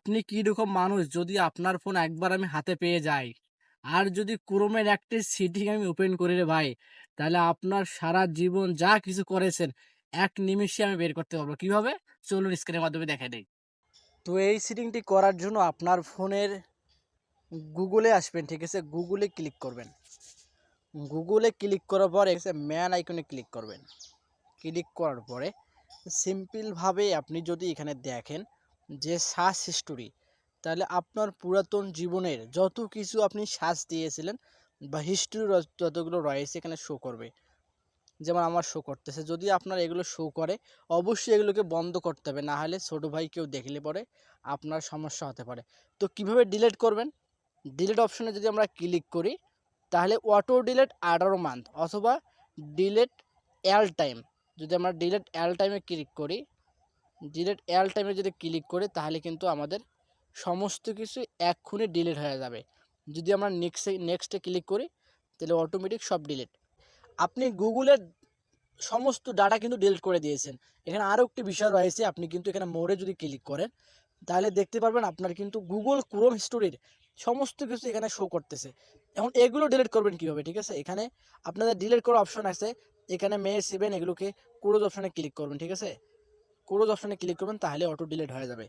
আপনি কিরকম মানুষ যদি আপনার ফোন একবার আমি হাতে পেয়ে যাই, আর যদি ক্রোমের একটা সেটিং আমি ওপেন করি রে ভাই, তাহলে আপনার সারা জীবন যা কিছু করেছেন এক নিমিষে আমি বের করতে পারবো। কিভাবে? চলুন স্ক্রিনের মাধ্যমে দেখাই দেই। তো এই সেটিংটি করার জন্য আপনার ফোনের গুগলে আসবেন, ঠিক আছে? গুগলে ক্লিক করবেন। গুগলে ক্লিক করার পরে ম্যান আইকনে ক্লিক করবেন। ক্লিক করার পরে সিম্পলভাবে আপনি যদি এখানে দেখেন যে সার্চ হিস্টোরি, তাহলে আপনার পুরাতন জীবনের যত কিছু আপনি সার্চ দিয়েছিলেন বা হিস্টোরি যতগুলো রয়েছে এখানে শো করবে। যেমন আমার শো করতেছে। যদি আপনার এগুলো শো করে অবশ্যই এগুলোকে বন্ধ করতে হবে, না হলে ছোটো ভাই কেউ দেখলে পরে আপনার সমস্যা হতে পারে। তো কিভাবে ডিলিট করবেন? ডিলিট অপশনে যদি আমরা ক্লিক করি তাহলে অটো ডিলিট 18 মান্থ অথবা ডিলিট অল টাইম, যদি আমরা ডিলিট অল টাইমে ক্লিক করি, ডিলিট অল টাইমে যদি ক্লিক করি তাহলে কিন্তু আমাদের সমস্ত কিছু এক্ষুনি ডিলিট হয়ে যাবে। যদি আমরা নেক্সটে ক্লিক করি তাহলে অটোমেটিক সব ডিলিট। আপনি গুগলের সমস্ত ডাটা কিন্তু ডিলিট করে দিয়েছেন। এখানে আরও একটি বিষয় রয়েছে, আপনি কিন্তু এখানে মোড়ে যদি ক্লিক করেন তাহলে দেখতে পারবেন আপনার কিন্তু গুগল ক্রোম হিস্টোরির সমস্ত কিছু এখানে শো করতেছে। এখন এগুলো ডিলিট করবেন কীভাবে? ঠিক আছে, এখানে আপনাদের ডিলিট করার অপশন আছে, এখানে মে 7 এগুলোকে ক্লোজ অপশনে ক্লিক করবেন। ঠিক আছে, ক্লোজ অপশনে ক্লিক করবেন তাহলে অটো ডিলিট হয়ে যাবে।